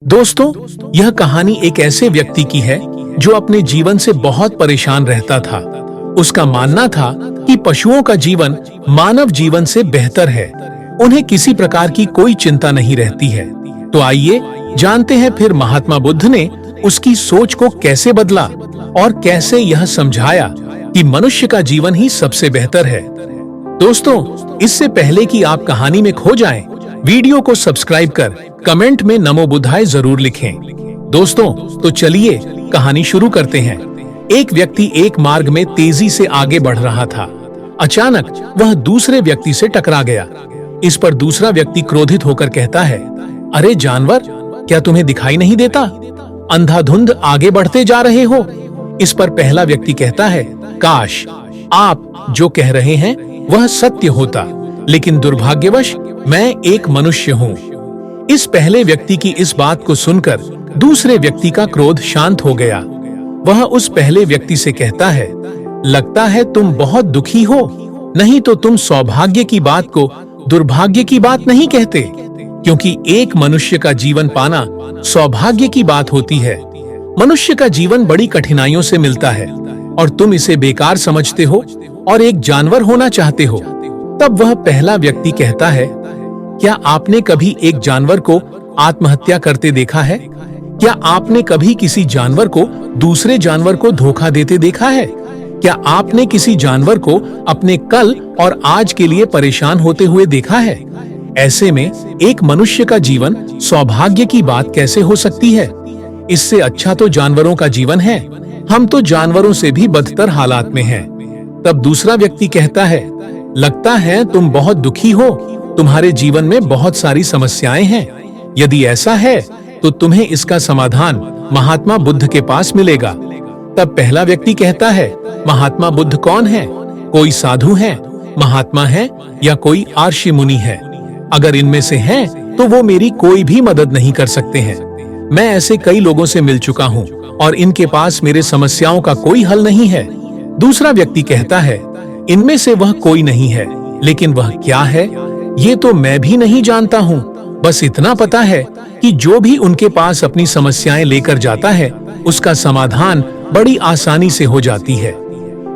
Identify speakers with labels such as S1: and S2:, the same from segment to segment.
S1: दोस्तों, यह कहानी एक ऐसे व्यक्ति की है जो अपने जीवन से बहुत परेशान रहता था। उसका मानना था कि पशुओं का जीवन मानव जीवन से बेहतर है। उन्हें किसी प्रकार की कोई चिंता नहीं रहती है। तो आइए जानते हैं फिर महात्मा बुद्ध ने उसकी सोच को कैसे बदला और कैसे यह समझाया कि मनुष्य का जीवन ही सबसे बेहतर है। दोस्तों, इससे पहले कि आप कहानी में खो जाएं, वीडियो को सब्सक्राइब कर कमेंट में नमो बुद्धाय जरूर लिखें। दोस्तों, तो चलिए कहानी शुरू करते हैं। एक व्यक्ति एक मार्ग में तेजी से आगे बढ़ रहा था। अचानक वह दूसरे व्यक्ति से टकरा गया। इस पर दूसरा व्यक्ति क्रोधित होकर कहता है, अरे जानवर, क्या तुम्हें दिखाई नहीं देता? अंधाधुंध आगे बढ़ते जा रहे हो। इस पर पहला व्यक्ति कहता है, काश आप जो कह रहे हैं वह सत्य होता, लेकिन दुर्भाग्यवश मैं एक मनुष्य हूँ। इस पहले व्यक्ति की इस बात को सुनकर दूसरे व्यक्ति का क्रोध शांत हो गया। वह उस पहले व्यक्ति से कहता है, लगता है तुम बहुत दुखी हो, नहीं तो तुम सौभाग्य की बात को दुर्भाग्य की बात नहीं कहते, क्योंकि एक मनुष्य का जीवन पाना सौभाग्य की बात होती है। मनुष्य का जीवन बड़ी कठिनाइयों से मिलता है और तुम इसे बेकार समझते हो और एक जानवर होना चाहते हो। तब वह पहला व्यक्ति कहता है, क्या आपने कभी एक जानवर को आत्महत्या करते देखा है? क्या आपने कभी किसी जानवर को दूसरे जानवर को धोखा देते देखा है? क्या आपने किसी जानवर को अपने कल और आज के लिए परेशान होते हुए देखा है? ऐसे में एक मनुष्य का जीवन सौभाग्य की बात कैसे हो सकती है? इससे अच्छा तो जानवरों का जीवन है। हम तो जानवरों से भी बदतर हालात में हैं। तब दूसरा व्यक्ति कहता है, लगता है तुम बहुत दुखी हो, तुम्हारे जीवन में बहुत सारी समस्याएं हैं। यदि ऐसा है तो तुम्हें इसका समाधान महात्मा बुद्ध के पास मिलेगा। तब पहला व्यक्ति कहता है, महात्मा बुद्ध कौन है? कोई साधु है, महात्मा है, या कोई आर्षि मुनि है? अगर इनमें से हैं तो वो मेरी कोई भी मदद नहीं कर सकते हैं। मैं ऐसे कई लोगों से मिल चुका हूँ और इनके पास मेरे समस्याओं का कोई हल नहीं है। दूसरा व्यक्ति कहता है, इनमें से वह कोई नहीं है, लेकिन वह क्या है ये तो मैं भी नहीं जानता हूँ। बस इतना पता है कि जो भी उनके पास अपनी समस्याएं लेकर जाता है उसका समाधान बड़ी आसानी से हो जाती है।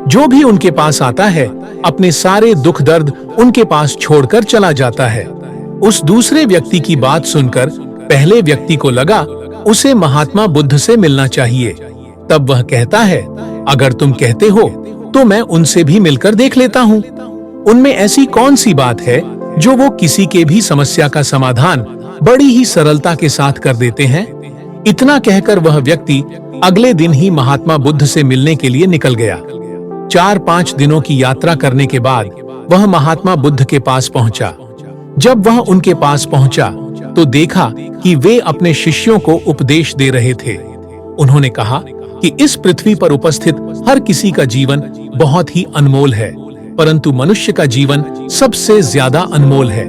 S1: जो भी उनके पास आता है अपने सारे दुख दर्द उनके पास छोड़कर चला जाता है। उस दूसरे व्यक्ति की बात सुनकर पहले व्यक्ति को लगा उसे महात्मा बुद्ध से मिलना चाहिए। तब वह कहता है, अगर तुम कहते हो तो मैं उनसे भी मिलकर देख लेता हूँ। उनमें ऐसी कौन सी बात है जो वो किसी के भी समस्या का समाधान बड़ी ही सरलता के साथ कर देते हैं। इतना कहकर वह व्यक्ति अगले दिन ही महात्मा बुद्ध से मिलने के लिए निकल गया। 4-5 दिनों की यात्रा करने के बाद वह महात्मा बुद्ध के पास पहुंचा। जब वह उनके पास पहुंचा तो देखा कि वे अपने शिष्यों को उपदेश दे रहे थे। उन्होंने कहा कि इस पृथ्वी पर उपस्थित हर किसी का जीवन बहुत ही अनमोल है, परंतु मनुष्य का जीवन सबसे ज्यादा अनमोल है।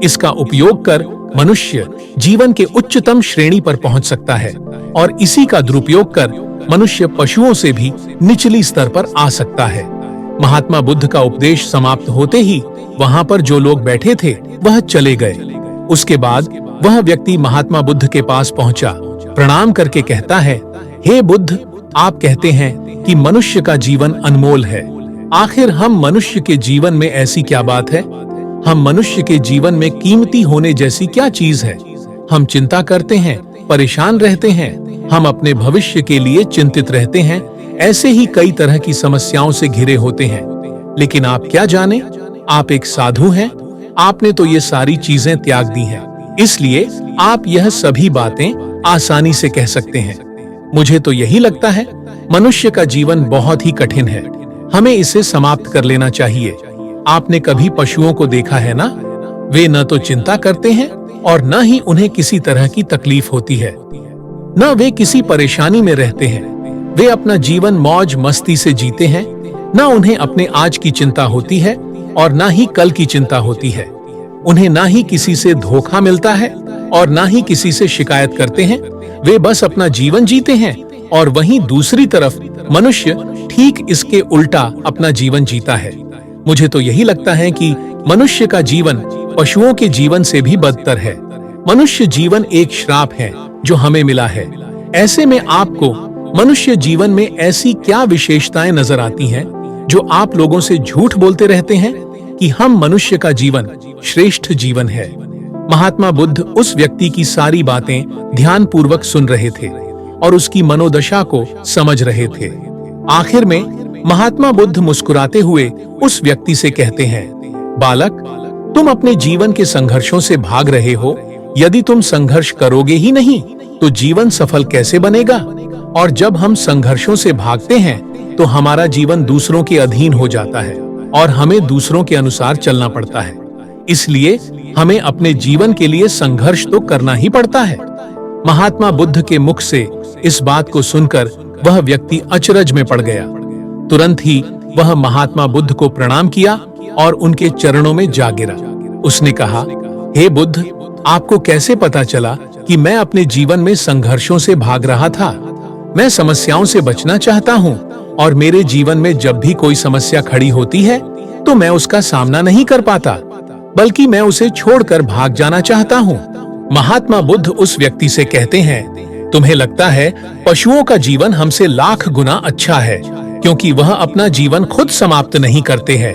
S1: इसका उपयोग कर मनुष्य जीवन के उच्चतम श्रेणी पर पहुंच सकता है और इसी का दुरुपयोग कर मनुष्य पशुओं से भी निचली स्तर पर आ सकता है। महात्मा बुद्ध का उपदेश समाप्त होते ही वहां पर जो लोग बैठे थे वह चले गए। उसके बाद वह व्यक्ति महात्मा बुद्ध के पास पहुंचा। प्रणाम करके कहता है, हे बुद्ध, आप कहते हैं कि मनुष्य का जीवन अनमोल है। आखिर हम मनुष्य के जीवन में ऐसी क्या बात है? हम मनुष्य के जीवन में कीमती होने जैसी क्या चीज है? हम चिंता करते हैं, परेशान रहते हैं, हम अपने भविष्य के लिए चिंतित रहते हैं, ऐसे ही कई तरह की समस्याओं से घिरे होते हैं। लेकिन आप क्या जाने, आप एक साधु हैं। आपने तो ये सारी चीजें त्याग दी हैं, इसलिए आप यह सभी बातें आसानी से कह सकते हैं। मुझे तो यही लगता है मनुष्य का जीवन बहुत ही कठिन है, हमें इसे समाप्त कर लेना चाहिए। आपने कभी पशुओं को देखा है ना? वे न तो चिंता करते हैं और न ही उन्हें किसी तरह की तकलीफ होती है, न वे किसी परेशानी में रहते हैं। वे अपना जीवन मौज मस्ती से जीते हैं। न उन्हें अपने आज की चिंता होती है और न ही कल की चिंता होती है। उन्हें न ही किसी से धोखा मिलता है और न ही किसी से शिकायत करते हैं। वे बस अपना जीवन जीते हैं। और वहीं दूसरी तरफ मनुष्य ठीक इसके उल्टा अपना जीवन जीता है। मुझे तो यही लगता है कि मनुष्य का जीवन पशुओं के जीवन से भी बदतर है। मनुष्य जीवन एक श्राप है जो हमें मिला है। ऐसे में आपको मनुष्य जीवन में ऐसी क्या विशेषताएं नजर आती हैं जो आप लोगों से झूठ बोलते रहते हैं कि हम मनुष्य का जीवन श्रेष्ठ जीवन है? महात्मा बुद्ध उस व्यक्ति की सारी बातें ध्यानपूर्वक सुन रहे थे और उसकी मनोदशा को समझ रहे थे। आखिर में महात्मा बुद्ध मुस्कुराते हुए उस व्यक्ति से कहते हैं, बालक, तुम अपने जीवन के संघर्षों से भाग रहे हो। यदि तुम संघर्ष करोगे ही नहीं तो जीवन सफल कैसे बनेगा? और जब हम संघर्षों से भागते हैं तो हमारा जीवन दूसरों के अधीन हो जाता है और हमें दूसरों के अनुसार चलना पड़ता है। इसलिए हमें अपने जीवन के लिए संघर्ष तो करना ही पड़ता है। महात्मा बुद्ध के मुख से इस बात को सुनकर वह व्यक्ति अचरज में पड़ गया। तुरंत ही वह महात्मा बुद्ध को प्रणाम किया और उनके चरणों में जा गिरा। उसने कहा, हे बुद्ध, आपको कैसे पता चला कि मैं अपने जीवन में संघर्षों से भाग रहा था? मैं समस्याओं से बचना चाहता हूँ और मेरे जीवन में जब भी कोई समस्या खड़ी होती है तो मैं उसका सामना नहीं कर पाता, बल्कि मैं उसे छोड़कर भाग जाना चाहता हूँ। महात्मा बुद्ध उस व्यक्ति से कहते हैं, तुम्हें लगता है पशुओं का जीवन हमसे लाख गुना अच्छा है, क्योंकि वह अपना जीवन खुद समाप्त नहीं करते हैं।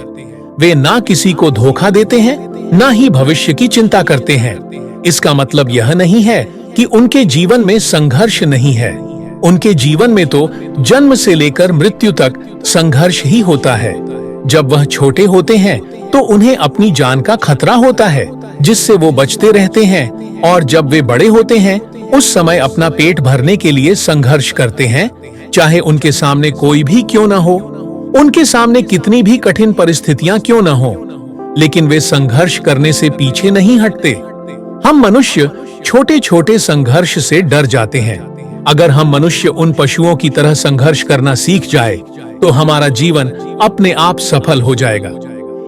S1: वे ना किसी को धोखा देते हैं, ना ही भविष्य की चिंता करते हैं। इसका मतलब यह नहीं है कि उनके जीवन में संघर्ष नहीं है। उनके जीवन में तो जन्म से लेकर मृत्यु तक संघर्ष ही होता है। जब वह छोटे होते हैं तो उन्हें अपनी जान का खतरा होता है, जिससे वो बचते रहते हैं, और जब वे बड़े होते हैं उस समय अपना पेट भरने के लिए संघर्ष करते हैं, चाहे उनके सामने कोई भी क्यों न हो, उनके सामने कितनी भी कठिन परिस्थितियां क्यों न हो, लेकिन वे संघर्ष करने से पीछे नहीं हटते। हम मनुष्य छोटे छोटे संघर्ष से डर जाते हैं। अगर हम मनुष्य उन पशुओं की तरह संघर्ष करना सीख जाए तो हमारा जीवन अपने आप सफल हो जाएगा।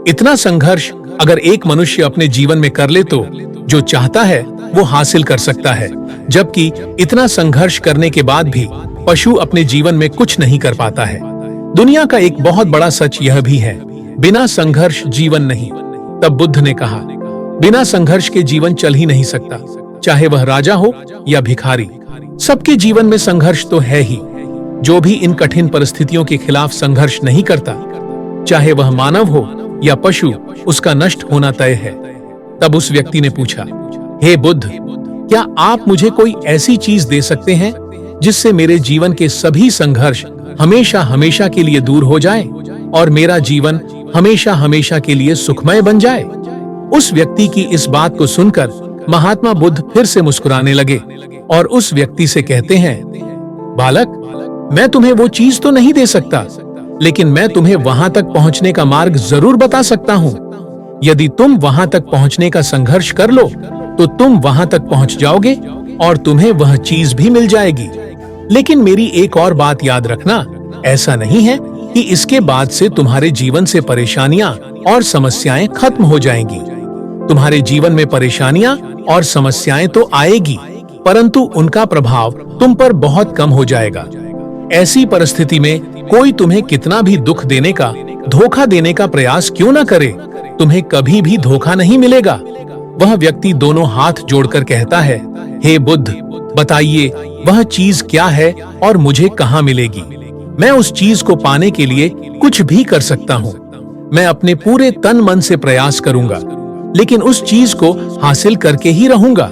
S1: इतना संघर्ष अगर एक मनुष्य अपने जीवन में कर ले तो जो चाहता है वो हासिल कर सकता है, जबकि इतना संघर्ष करने के बाद भी पशु अपने जीवन में कुछ नहीं कर पाता है। दुनिया का एक बहुत बड़ा सच यह भी है, बिना संघर्ष जीवन नहीं। तब बुद्ध ने कहा, बिना संघर्ष के जीवन चल ही नहीं सकता, चाहे वह राजा हो या भिखारी। सबके जीवन में संघर्ष तो है ही। जो भी इन कठिन परिस्थितियों के खिलाफ संघर्ष नहीं करता, चाहे वह मानव हो या पशु, उसका नष्ट होना तय है। तब उस व्यक्ति ने पूछा, हे बुद्ध, क्या आप मुझे कोई ऐसी चीज दे सकते हैं जिससे मेरे जीवन के सभी संघर्ष हमेशा हमेशा के लिए दूर हो जाए और मेरा जीवन हमेशा हमेशा के लिए सुखमय बन जाए? उस व्यक्ति की इस बात को सुनकर महात्मा बुद्ध फिर से मुस्कुराने लगे और उस व्यक्ति से कहते हैं, बालक, मैं तुम्हें वो चीज तो नहीं दे सकता, लेकिन मैं तुम्हें वहां तक पहुंचने का मार्ग जरूर बता सकता हूँ। यदि तुम वहां तक पहुंचने का संघर्ष कर लो तो तुम वहां तक पहुंच जाओगे और तुम्हें वह चीज भी मिल जाएगी। लेकिन मेरी एक और बात याद रखना, ऐसा नहीं है कि इसके बाद से तुम्हारे जीवन से परेशानियां और समस्याएं खत्म हो जाएंगी। तुम्हारे जीवन में परेशानियां और समस्याएं तो आएगी, परंतु उनका प्रभाव तुम पर बहुत कम हो जाएगा। ऐसी परिस्थिति में कोई तुम्हें कितना भी दुख देने का, धोखा देने का प्रयास क्यों न करे, तुम्हें कभी भी धोखा नहीं मिलेगा। वह व्यक्ति दोनों हाथ जोड़कर कहता है, हे बुद्ध, बताइए वह चीज क्या है और मुझे कहाँ मिलेगी? मैं उस चीज को पाने के लिए कुछ भी कर सकता हूँ। मैं अपने पूरे तन मन से प्रयास करूंगा, लेकिन उस चीज को हासिल करके ही रहूंगा।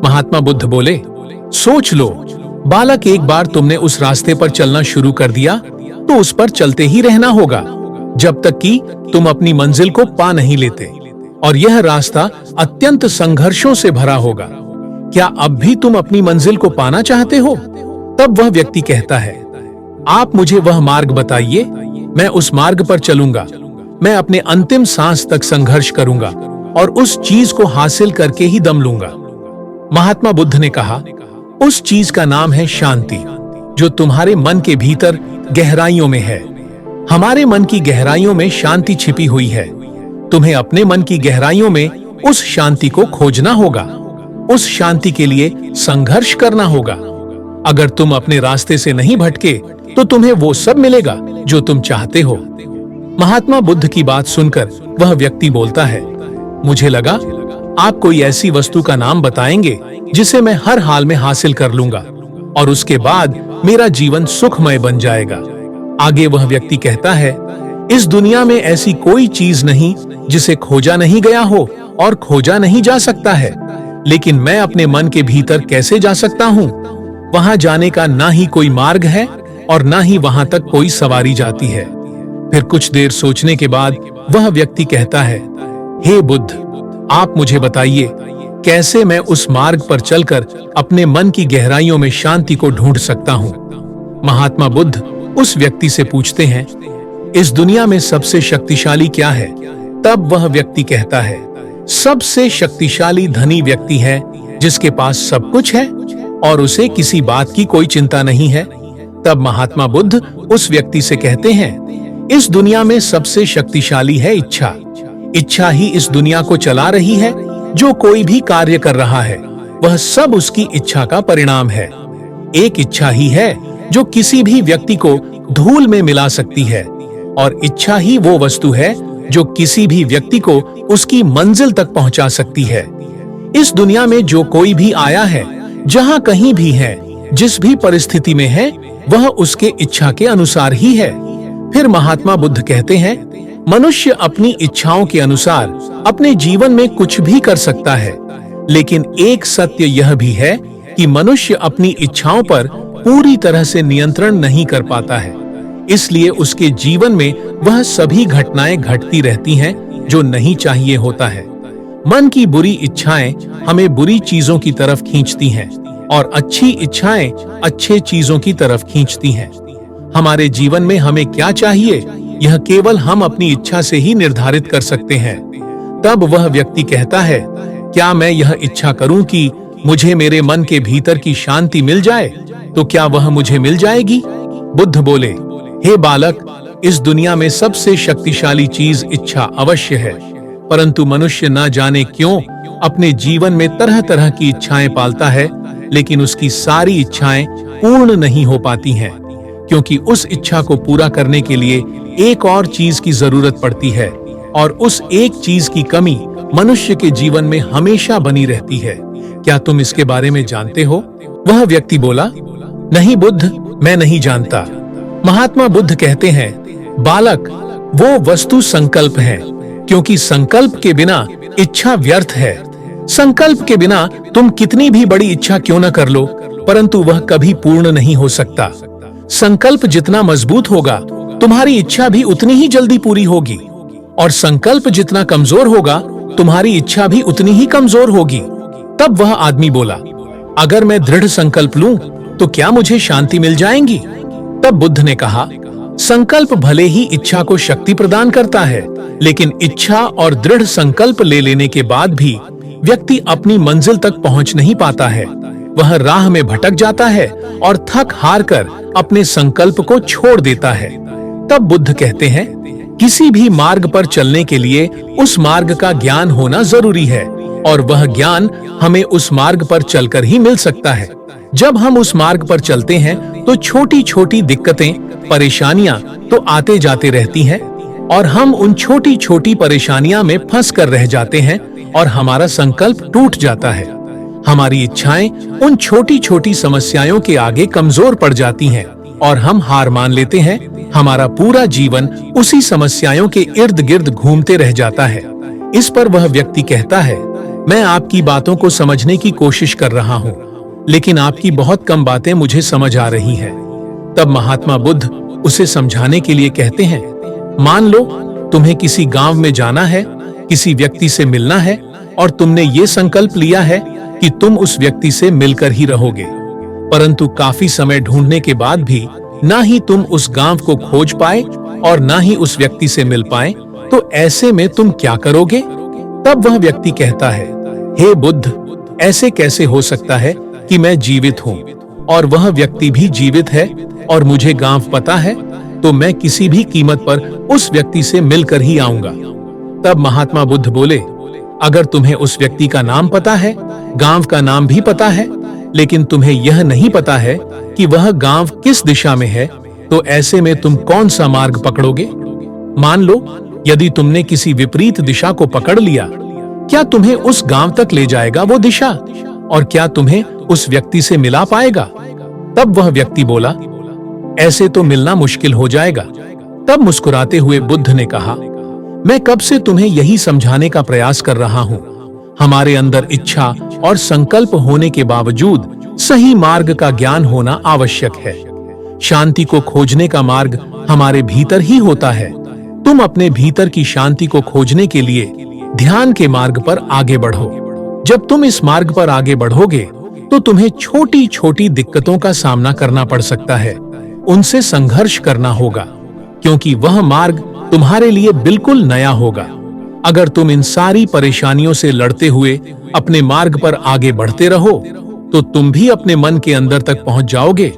S1: महात्मा बुद्ध बोले, सोच लो बालक, एक बार तुमने उस रास्ते पर चलना शुरू कर दिया तो उस पर चलते ही रहना होगा जब तक कि तुम अपनी मंजिल को पा नहीं लेते, और यह रास्ता अत्यंत संघर्षों से भरा होगा। क्या अब भी तुम अपनी मंजिल को पाना चाहते हो? तब वह व्यक्ति कहता है, आप मुझे वह मार्ग बताइए, मैं उस मार्ग पर चलूंगा। मैं अपने अंतिम सांस तक संघर्ष करूंगा और उस चीज को हासिल करके ही दम लूंगा। महात्मा बुद्ध ने कहा, उस चीज का नाम है शांति, जो तुम्हारे मन के भीतर गहराइयों में है। हमारे मन की गहराइयों में शांति छिपी हुई है। तुम्हें अपने मन की गहराइयों में उस शांति को खोजना होगा। उस शांति के लिए संघर्ष करना होगा। अगर तुम अपने रास्ते से नहीं भटके तो तुम्हें वो सब मिलेगा जो तुम चाहते हो। महात्मा बुद्ध की बात सुनकर वह व्यक्ति बोलता है, मुझे लगा आप कोई ऐसी वस्तु का नाम बताएंगे जिसे मैं हर हाल में हासिल कर लूंगा और उसके बाद मेरा जीवन सुखमय बन जाएगा। आगे वह व्यक्ति कहता है, इस दुनिया में ऐसी कोई चीज नहीं जिसे खोजा नहीं गया हो और खोजा नहीं जा सकता है, लेकिन मैं अपने मन के भीतर कैसे जा सकता हूँ? वहां जाने का ना ही कोई मार्ग है और ना ही वहां तक कोई सवारी जाती है। फिर कुछ देर सोचने के बाद वह व्यक्ति कहता है, हे बुद्ध, आप मुझे बताइए कैसे मैं उस मार्ग पर चलकर अपने मन की गहराइयों में शांति को ढूंढ सकता हूँ। महात्मा बुद्ध उस व्यक्ति से पूछते हैं, इस दुनिया में सबसे शक्तिशाली क्या है? तब वह व्यक्ति कहता है, सबसे शक्तिशाली धनी व्यक्ति है जिसके पास सब कुछ है और उसे किसी बात की कोई चिंता नहीं है। तब महात्मा बुद्ध उस व्यक्ति से कहते हैं, इस दुनिया में सबसे शक्तिशाली है इच्छा। इच्छा ही इस दुनिया को चला रही है। जो कोई भी कार्य कर रहा है वह सब उसकी इच्छा का परिणाम है। एक इच्छा ही है जो किसी भी व्यक्ति को धूल में मिला सकती है और इच्छा ही वो वस्तु है जो किसी भी व्यक्ति को उसकी मंजिल तक पहुंचा सकती है। इस दुनिया में जो कोई भी आया है, जहां कहीं भी है, जिस भी परिस्थिति में है, वह उसके इच्छा के अनुसार ही है। फिर महात्मा बुद्ध कहते हैं, मनुष्य अपनी इच्छाओं के अनुसार अपने जीवन में कुछ भी कर सकता है, लेकिन एक सत्य यह भी है कि मनुष्य अपनी इच्छाओं पर पूरी तरह से नियंत्रण नहीं कर पाता है। इसलिए उसके जीवन में वह सभी घटनाएं घटती रहती हैं जो नहीं चाहिए होता है। मन की बुरी इच्छाएं हमें बुरी चीजों की तरफ खींचती हैं और अच्छी इच्छाएं अच्छे चीजों की तरफ खींचती हैं। हमारे जीवन में हमें क्या चाहिए, यह केवल हम अपनी इच्छा से ही निर्धारित कर सकते हैं। तब वह व्यक्ति कहता है, क्या मैं यह इच्छा करूं कि मुझे मेरे मन के भीतर की शांति मिल जाए, तो क्या वह मुझे मिल जाएगी? बुद्ध बोले, हे बालक, इस दुनिया में सबसे शक्तिशाली चीज इच्छा अवश्य है, परंतु मनुष्य न जाने क्यों अपने जीवन में तरह तरह की इच्छाएं पालता है, लेकिन उसकी सारी इच्छाएं पूर्ण नहीं हो पाती हैं, क्योंकि उस इच्छा को पूरा करने के लिए एक और चीज की जरूरत पड़ती है और उस एक चीज की कमी मनुष्य के जीवन में हमेशा बनी रहती है। क्या तुम इसके बारे में जानते हो? वह व्यक्ति बोला, नहीं बुद्ध, मैं नहीं जानता। महात्मा बुद्ध कहते हैं, बालक, वो वस्तु संकल्प है, क्योंकि संकल्प के बिना इच्छा व्यर्थ है। संकल्प के बिना तुम कितनी भी बड़ी इच्छा क्यों न कर लो, परंतु वह कभी पूर्ण नहीं हो सकता। संकल्प जितना मजबूत होगा, तुम्हारी इच्छा भी उतनी ही जल्दी पूरी होगी, और संकल्प जितना कमजोर होगा, तुम्हारी इच्छा भी उतनी ही कमजोर होगी। तब वह आदमी बोला, अगर मैं दृढ़ संकल्प लूं, तो क्या मुझे शांति मिल जाएगी? तब बुद्ध ने कहा, संकल्प भले ही इच्छा को शक्ति प्रदान करता है, लेकिन इच्छा और दृढ़ संकल्प ले लेने के बाद भी व्यक्ति अपनी मंजिल तक पहुंच नहीं पाता है। वह राह में भटक जाता है और थक हार कर अपने संकल्प को छोड़ देता है। तब बुद्ध कहते हैं, किसी भी मार्ग पर चलने के लिए उस मार्ग का ज्ञान होना जरूरी है, और वह ज्ञान हमें उस मार्ग पर चलकर ही मिल सकता है। जब हम उस मार्ग पर चलते हैं तो छोटी छोटी दिक्कतें, परेशानियां तो आते जाते रहती हैं, और हम उन छोटी छोटी परेशानियां में फंस कर रह जाते हैं और हमारा संकल्प टूट जाता है। हमारी इच्छाएं उन छोटी छोटी समस्याओं के आगे कमजोर पड़ जाती हैं और हम हार मान लेते हैं। हमारा पूरा जीवन उसी समस्याओं के इर्द गिर्द घूमते रह जाता है। इस पर वह व्यक्ति कहता है, मैं आपकी बातों को समझने की कोशिश कर रहा हूँ, लेकिन आपकी बहुत कम बातें मुझे समझ आ रही हैं। तब महात्मा बुद्ध उसे समझाने के लिए कहते हैं, मान लो तुम्हें किसी गांव में जाना है, किसी व्यक्ति से मिलना है, और तुमने ये संकल्प लिया है कि तुम उस व्यक्ति से मिलकर ही रहोगे, परंतु काफी समय ढूंढने के बाद भी ना ही तुम उस गांव को खोज पाए और ना ही उस व्यक्ति से मिल पाए, तो ऐसे में तुम क्या करोगे? तब वह व्यक्ति कहता है, हे बुद्ध, ऐसे कैसे हो सकता है कि मैं जीवित हूँ और वह व्यक्ति भी जीवित है और मुझे गांव पता है, तो मैं किसी भी कीमत पर उस व्यक्ति से मिलकर ही आऊंगा। तब महात्मा बुद्ध बोले, अगर तुम्हें उस व्यक्ति का नाम पता है, गांव का नाम भी पता है, लेकिन तुम्हें यह नहीं पता है कि वह गांव किस दिशा में है, तो ऐसे में तुम कौन सा मार्ग पकड़ोगे? मान लो यदि तुमने किसी विपरीत दिशा को पकड़ लिया, क्या तुम्हें उस गांव तक ले जाएगा वो दिशा? और क्या तुम्हें उस व्यक्ति से मिला पाएगा? तब वह व्यक्ति बोला, ऐसे तो मिलना मुश्किल हो जाएगा। तब मुस्कुराते हुए बुद्ध ने कहा, मैं कब से तुम्हें यही समझाने का प्रयास कर रहा हूं। हमारे अंदर इच्छा और संकल्प होने के बावजूद सही मार्ग का ज्ञान होना आवश्यक है। शांति को खोजने का मार्ग हमारे भीतर ही होता है। तुम अपने भीतर की शांति को खोजने के लिए ध्यान के मार्ग पर आगे बढ़ो। जब तुम इस मार्ग पर आगे बढ़ोगे तो तुम्हें छोटी छोटी दिक्कतों का सामना करना पड़ सकता है। उनसे संघर्ष करना होगा, क्योंकि वह मार्ग तुम्हारे लिए बिल्कुल नया होगा। अगर तुम इन सारी परेशानियों से लड़ते हुए अपने मार्ग पर आगे बढ़ते रहो तो तुम भी अपने मन के अंदर तक पहुंच जाओगे,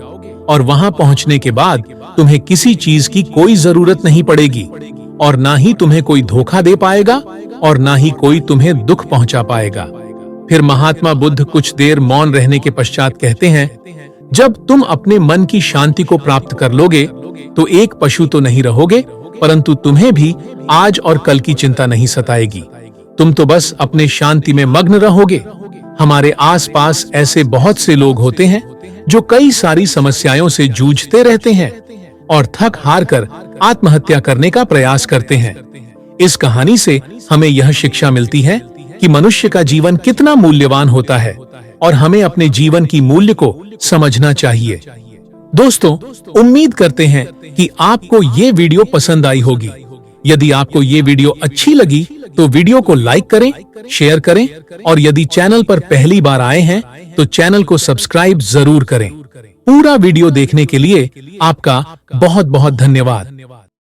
S1: और वहां पहुंचने के बाद तुम्हें किसी चीज की कोई जरूरत नहीं पड़ेगी, और ना ही तुम्हें कोई धोखा दे पाएगा और ना ही कोई तुम्हें दुख पहुंचा पाएगा। फिर महात्मा बुद्ध कुछ देर मौन रहने के पश्चात कहते हैं, जब तुम अपने मन की शांति को प्राप्त कर लोगे तो एक पशु तो नहीं रहोगे, परंतु तुम्हें भी आज और कल की चिंता नहीं सताएगी। तुम तो बस अपने शांति में मग्न रहोगे। हमारे आसपास ऐसे बहुत से लोग होते हैं जो कई सारी समस्याओं से जूझते रहते हैं और थक हार कर आत्महत्या करने का प्रयास करते हैं। इस कहानी से हमें यह शिक्षा मिलती है कि मनुष्य का जीवन कितना मूल्यवान होता है और हमें अपने जीवन की मूल्य को समझना चाहिए। दोस्तों, उम्मीद करते हैं कि आपको ये वीडियो पसंद आई होगी। यदि आपको ये वीडियो अच्छी लगी तो वीडियो को लाइक करें, शेयर करें, और यदि चैनल पर पहली बार आए हैं तो चैनल को सब्सक्राइब जरूर करें। पूरा वीडियो देखने के लिए आपका बहुत बहुत धन्यवाद।